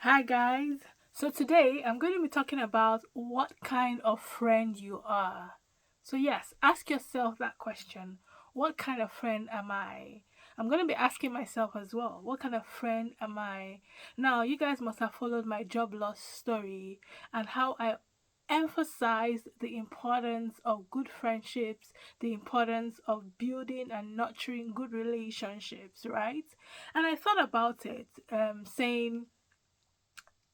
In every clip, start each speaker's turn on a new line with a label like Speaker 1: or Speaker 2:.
Speaker 1: Hi guys. So today I'm going to be talking about what kind of friend you are. So yes, ask yourself that question. What kind of friend am I? I'm going to be asking myself as well. What kind of friend am I? Now, you guys must have followed my job loss story and how I emphasized the importance of good friendships, the importance of building and nurturing good relationships, right? And I thought about it, saying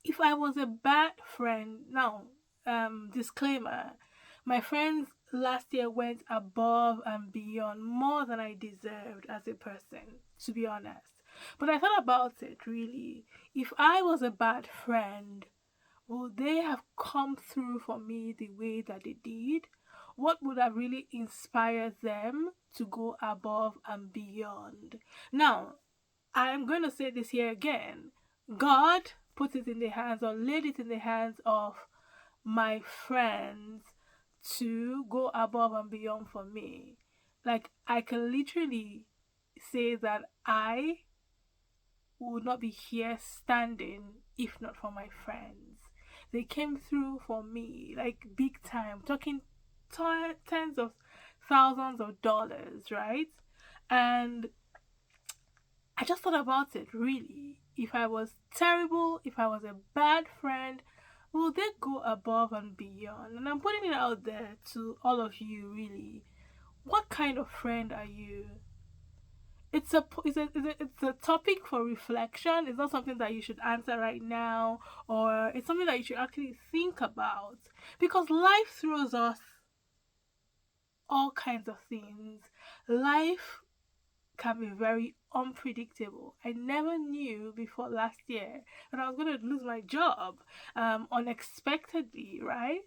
Speaker 1: if I was a bad friend, now, disclaimer, my friends last year went above and beyond more than I deserved as a person, to be honest. But I thought about it really. If I was a bad friend, would they have come through for me the way that they did? What would have really inspired them to go above and beyond? Now, I'm going to say this here again. God put it in the hands or laid it in the hands of my friends to go above and beyond for me. Like, I can literally say that I would not be here standing if not for my friends. They came through for me, like big time, talking tens of thousands of dollars, right? And I just thought about it really. If I was terrible, if I was a bad friend, will they go above and beyond? And I'm putting it out there to all of you really. What kind of friend are you? It's a topic for reflection. It's not something that you should answer right now, or it's something that you should actually think about, because life throws us all kinds of things. Life can be very unpredictable. I never knew before last year that I was going to lose my job unexpectedly, right?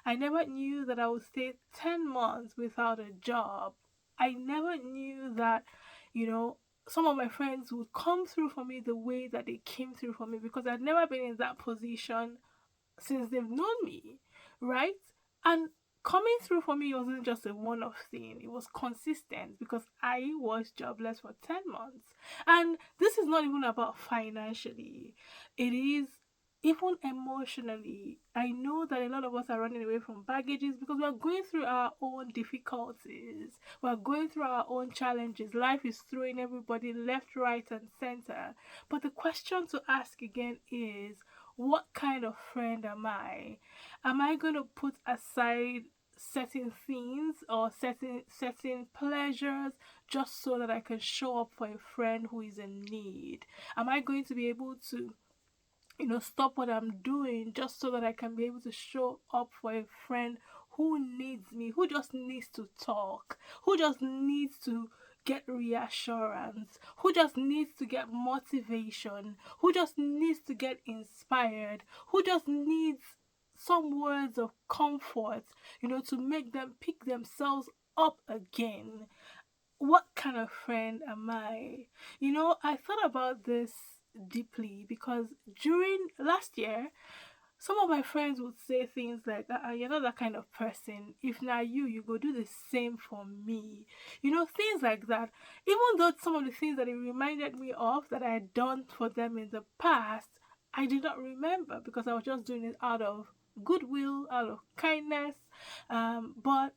Speaker 1: I never knew that I would stay 10 months without a job. I never knew that, you know, some of my friends would come through for me the way that they came through for me because I'd never been in that position since they've known me, right? And coming through for me wasn't just a one off thing, it was consistent because I was jobless for 10 months. And this is not even about financially, it is even emotionally. I know that a lot of us are running away from baggages because we are going through our own difficulties, we are going through our own challenges. Life is throwing everybody left, right, and center. But the question to ask again is, what kind of friend am I? Am I going to put aside certain things or certain pleasures just so that I can show up for a friend who is in need? Am I going to be able to stop what I'm doing just so that I can be able to show up for a friend who needs me, who just needs to talk, who just needs to get reassurance, who just needs to get motivation, who just needs to get inspired, who just needs some words of comfort, to make them pick themselves up again. What kind of friend am I? I thought about this deeply because during last year, some of my friends would say things like, you're not that kind of person. If not you, you go do the same for me. Things like that. Even though some of the things that it reminded me of that I had done for them in the past, I did not remember because I was just doing it out of goodwill, out of kindness. But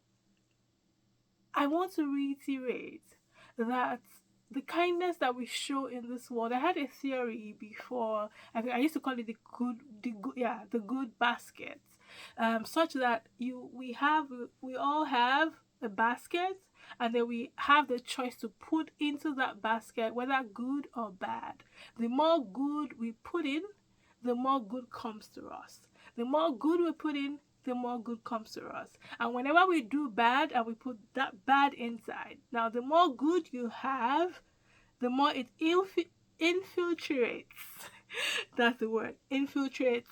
Speaker 1: I want to reiterate that the kindness that we show in this world. I had a theory before. I used to call it the good basket, such that we all have a basket, and then we have the choice to put into that basket whether good or bad. The more good we put in, the more good comes to us. The more good we put in, the more good comes to us. And whenever we do bad and we put that bad inside, now the more good you have, the more it infiltrates. That's the word, infiltrates.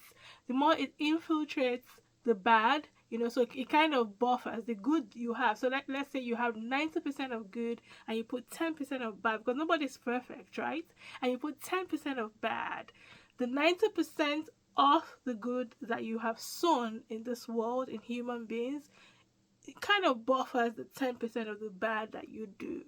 Speaker 1: The more it infiltrates the bad, so it kind of buffers the good you have. So let's say you have 90% of good and you put 10% of bad, because nobody's perfect, right? And you put 10% of bad. The 90% of the good that you have sown in this world, in human beings, it kind of buffers the 10% of the bad that you do.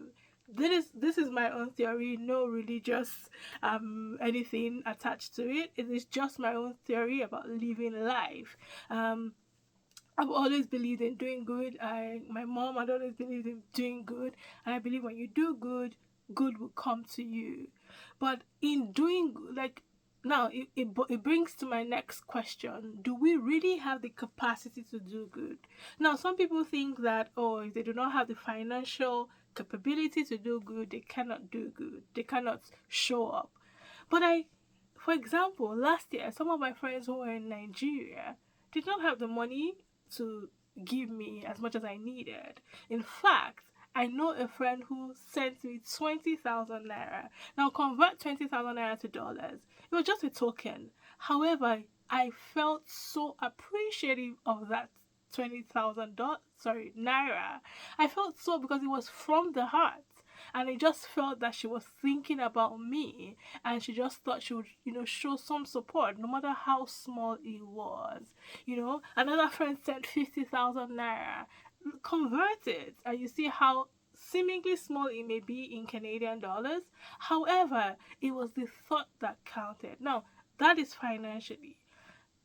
Speaker 1: This is my own theory, no religious anything attached to it. It is just my own theory about living life. um I've always believed in doing good. My mom had always believed in doing good, and I believe when you do good, good will come to you. But in doing like now, it brings to my next question: do we really have the capacity to do good? Now, some people think that, oh, if they do not have the financial capability to do good, they cannot do good. They cannot show up. But for example, last year, some of my friends who were in Nigeria did not have the money to give me as much as I needed. In fact, I know a friend who sent me 20,000 naira. Now, convert 20,000 naira to dollars. It was just a token. However, I felt so appreciative of that 20,000 sorry, naira. I felt so because it was from the heart. And I just felt that she was thinking about me, and she just thought she would, show some support, no matter how small it was. Another friend sent 50,000 naira. Convert it, and you see how seemingly small it may be in Canadian dollars. However, it was the thought that counted. Now, that is financially.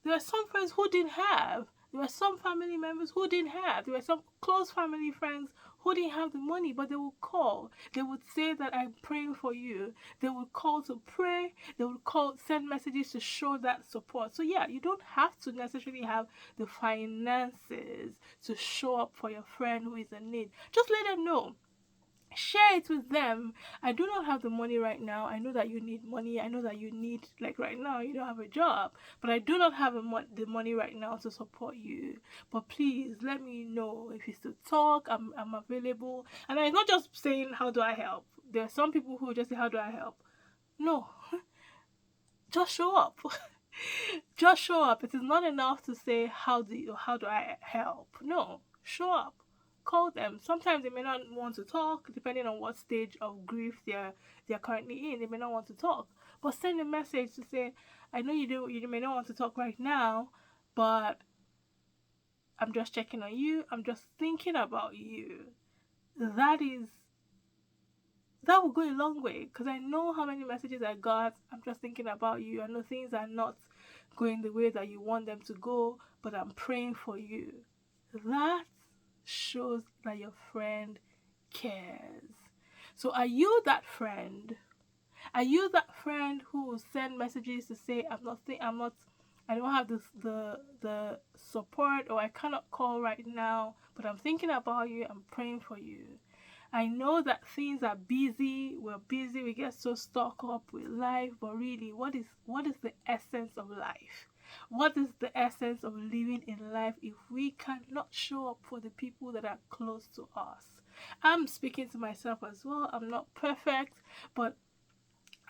Speaker 1: There were some friends who didn't have. There were some family members who didn't have. There were some close family friends who didn't have the money, but they would call. They would say that I'm praying for you. They would call to pray. They would call, send messages to show that support. So yeah, you don't have to necessarily have the finances to show up for your friend who is in need. Just let them know, share it with them. I do not have the money right now. I know that you need money. I know that you need, like right now, you don't have a job, but I do not have the money right now to support you. But please let me know if you still talk. I'm available. And I'm not just saying, how do I help? There are some people who just say, how do I help? No, just show up. Just show up. It is not enough to say, how do I help? No, show up. Call them. Sometimes they may not want to talk, depending on what stage of grief they're currently in. They may not want to talk, but send a message to say, I know you may not want to talk right now, but I'm just checking on you. I'm just thinking about you. That is that will go a long way, because I know how many messages I got. I'm just thinking about you. I know things are not going the way that you want them to go, but I'm praying for you. That shows that your friend cares. So are you that friend? Are you that friend who will send messages to say, I don't have the support, or I cannot call right now, but I'm thinking about you, I'm praying for you. I know that things are busy, we're busy, we get so stuck up with life, but really, what is the essence of life? What is the essence of living in life if we cannot show up for the people that are close to us? I'm speaking to myself as well. I'm not perfect, but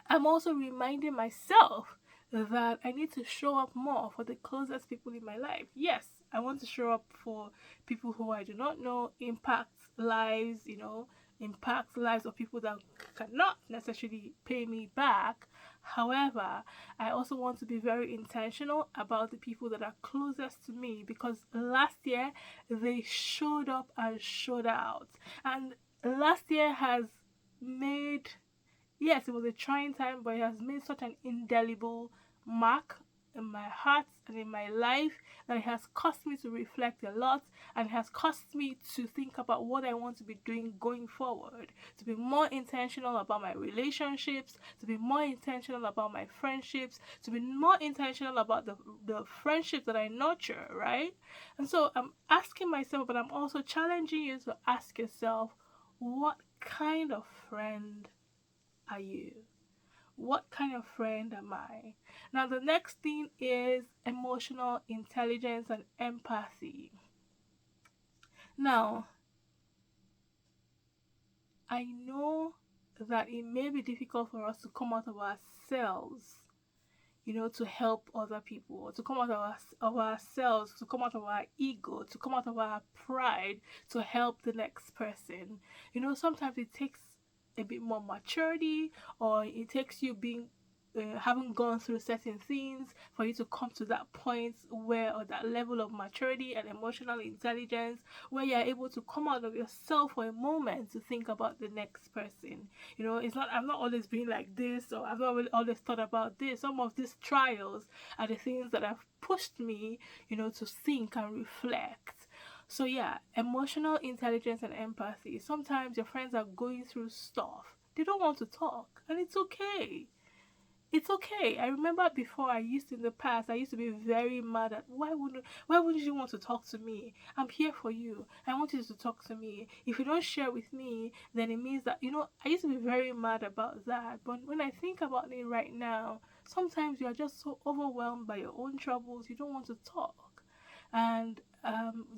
Speaker 1: I'm also reminding myself that I need to show up more for the closest people in my life. Yes, I want to show up for people who I do not know, impact lives of people that cannot necessarily pay me back. However, I also want to be very intentional about the people that are closest to me, because last year they showed up and showed out. And last year has made, yes, it was a trying time, but it has made such an indelible mark in my heart and in my life that it has caused me to reflect a lot, and it has caused me to think about what I want to be doing going forward, to be more intentional about my relationships, to be more intentional about my friendships, to be more intentional about the friendships that I nurture, right? And so I'm asking myself, but I'm also challenging you to ask yourself, what kind of friend are you? What kind of friend am I? Now, the next thing is emotional intelligence and empathy. Now, I know that it may be difficult for us to come out of ourselves, to help other people, or to come out of ourselves, to come out of our ego, to come out of our pride to help the next person. Sometimes it takes a bit more maturity, or it takes you being haven't gone through certain things for you to come to that point where, or that level of maturity and emotional intelligence where you're able to come out of yourself for a moment to think about the next person. It's not, I've not always been like this, or I've not really always thought about this. Some of these trials are the things that have pushed me, to think and reflect. So yeah, emotional intelligence and empathy. Sometimes your friends are going through stuff. They don't want to talk, and it's okay. It's okay. I remember before, in the past, I used to be very mad at, why wouldn't you want to talk to me? I'm here for you. I want you to talk to me. If you don't share with me, then it means that, I used to be very mad about that. But when I think about it right now, sometimes you are just so overwhelmed by your own troubles, you don't want to talk. And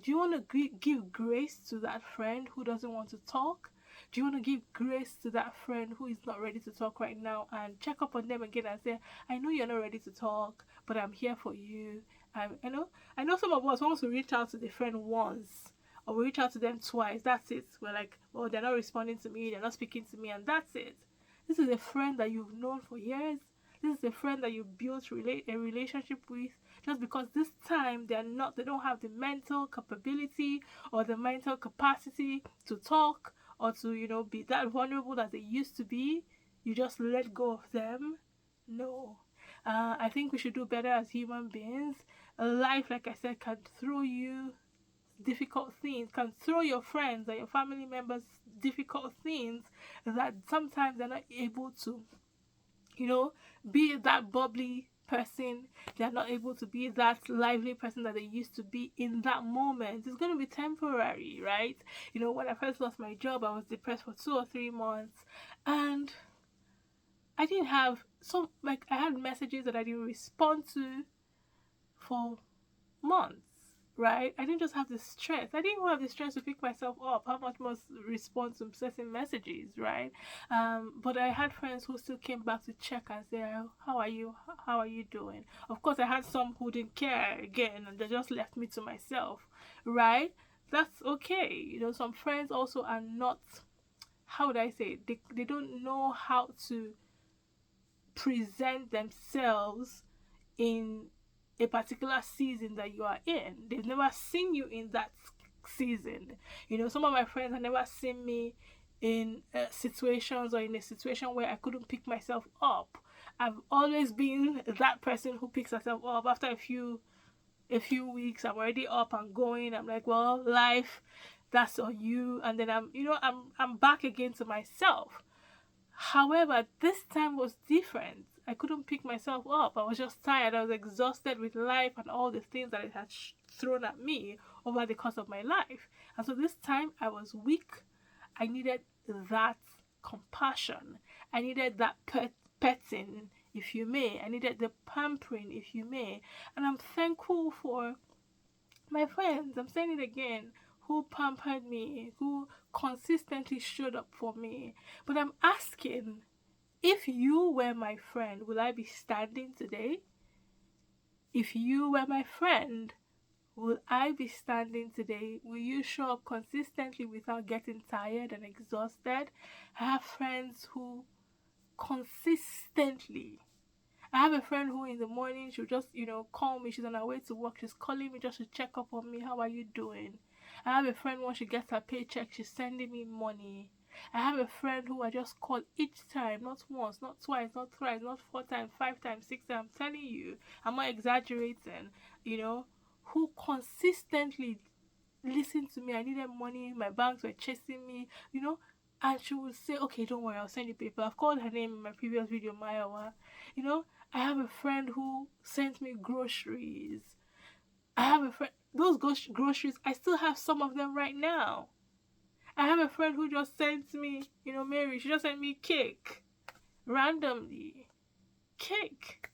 Speaker 1: do you want to give grace to that friend who doesn't want to talk? Do you want to give grace to that friend who is not ready to talk right now, and check up on them again and say, I know you're not ready to talk, but I'm here for you. I know some of us want to reach out to the friend once, or we reach out to them twice. That's it. We're like, oh, they're not responding to me, they're not speaking to me, and that's it. This is a friend that you've known for years. This is a friend that you built a relationship with. Just because this time they don't have the mental capability or the mental capacity to talk, or to, be that vulnerable that they used to be, you just let go of them. No. I think we should do better as human beings. Life, like I said, can throw you difficult things, can throw your friends and your family members difficult things that sometimes they're not able to, be that bubbly person. They're not able to be that lively person that they used to be in that moment. It's going to be temporary, right? When I first lost my job, I was depressed for 2 or 3 months, and I didn't have some, like, I had messages that I didn't respond to for months, right? I didn't just have the strength. I didn't even have the strength to pick myself up. How much must respond to certain messages, right? But I had friends who still came back to check and say, how are you? How are you doing? Of course, I had some who didn't care again, and they just left me to myself, right? That's okay. Some friends also are not, how would I say it? They don't know how to present themselves in a particular season that you are in. They've never seen you in that season. Some of my friends have never seen me in situations, or in a situation where I couldn't pick myself up. I've always been that person who picks herself up. After a few weeks, I'm already up and going. I'm like, well, life, that's on you. And then I'm back again to myself. However, this time was different. I couldn't pick myself up. I was just tired. I was exhausted with life and all the things that it had thrown at me over the course of my life. And so this time I was weak. I needed that compassion. I needed that petting, if you may. I needed the pampering, if you may. And I'm thankful for my friends. I'm saying it again, who pampered me, who consistently showed up for me. But I'm asking, if you were my friend, will I be standing today? If you were my friend, will I be standing today? Will you show up consistently without getting tired and exhausted? I have friends who consistently, I have a friend who in the morning she'll just, call me. She's on her way to work. She's calling me just to check up on me. How are you doing? I have a friend, once she gets her paycheck, she's sending me money. I have a friend who I just call each time, not once, not twice, not thrice, not 4 times, 5 times, 6 times. I'm telling you, I'm not exaggerating, who consistently listened to me. I needed money, my banks were chasing me, and she would say, okay, don't worry, I'll send you paper. I've called her name in my previous video, Mayawa. I have a friend who sent me groceries. I have a friend, those groceries, I still have some of them right now. I have a friend who just sent me, Mary, she just sent me cake randomly. Cake,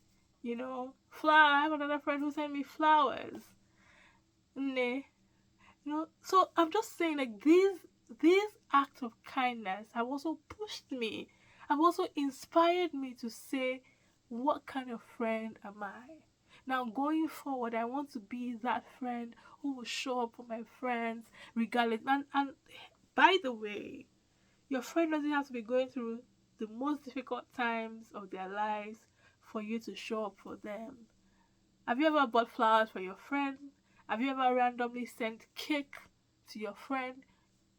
Speaker 1: flower. I have another friend who sent me flowers. So I'm just saying, like, these acts of kindness have also pushed me, have also inspired me to say, what kind of friend am I? Now, going forward, I want to be that friend who will show up for my friends regardless. And by the way, your friend doesn't have to be going through the most difficult times of their lives for you to show up for them. Have you ever bought flowers for your friend? Have you ever randomly sent cake to your friend?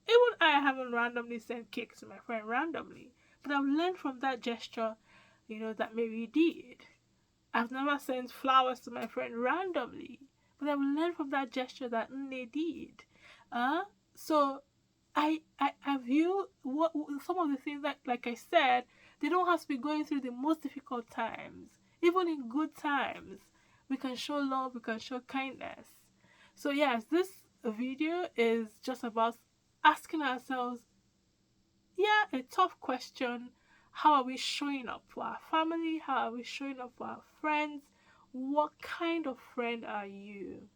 Speaker 1: Even I haven't randomly sent cake to my friend randomly, but I've learned from that gesture, that Mary did. I've never sent flowers to my friend randomly, but I've learned from that gesture that Nne did. So I view what some of the things that, like I said, they don't have to be going through the most difficult times. Even in good times, we can show love, we can show kindness. So yes, this video is just about asking ourselves, a tough question. How are we showing up for our family? How are we showing up for our friends? What kind of friend are you?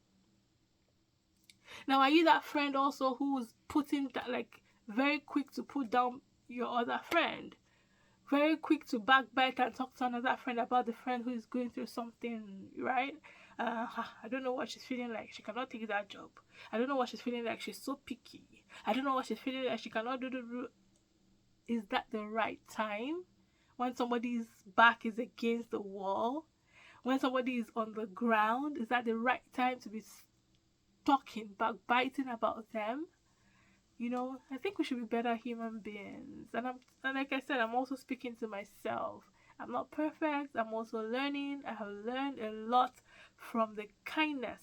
Speaker 1: Now, are you that friend also who's putting that, like, very quick to put down your other friend? Very quick to backbite and talk to another friend about the friend who is going through something, right? I don't know what she's feeling like. She cannot take that job. I don't know what she's feeling like. She's so picky. I don't know what she's feeling like. She cannot do. Is that the right time? When somebody's back is against the wall? When somebody is on the ground? Is that the right time to be talking, backbiting about them? I think we should be better human beings. And like I said, I'm also speaking to myself. I'm not perfect. I'm also learning. I have learned a lot from the kindness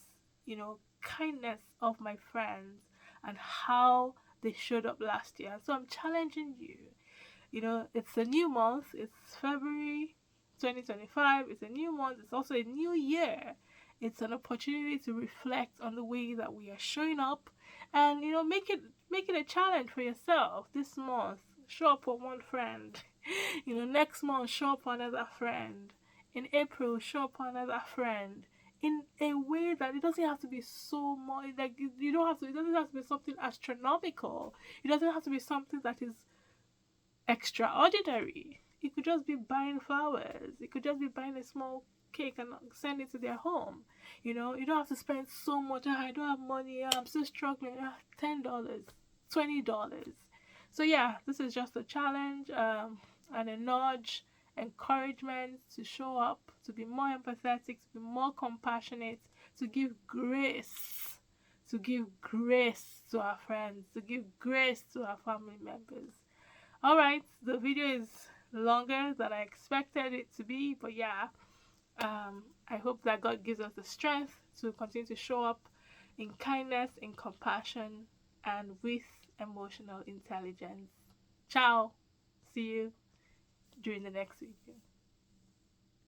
Speaker 1: of my friends and how they showed up last year. So I'm challenging you. It's a new month. It's February 2025. It's a new month. It's also a new year. It's an opportunity to reflect on the way that we are showing up, and make it a challenge for yourself this month. Show up for one friend. Next month show up for another friend. In April, show up for another friend. In a way that it doesn't have to be so much. Like you don't have to. It doesn't have to be something astronomical. It doesn't have to be something that is extraordinary. It could just be buying flowers. It could just be buying a small cake and send it to their home. You don't have to spend so much. I don't have money. I'm still struggling. $10, $20. So yeah, this is just a challenge and a nudge, encouragement to show up, to be more empathetic, to be more compassionate, to give grace. To give grace to our friends, to give grace to our family members. Alright, the video is longer than I expected it to be, but yeah, I hope that God gives us the strength to continue to show up in kindness, in compassion, and with emotional intelligence. Ciao. See you during the next video.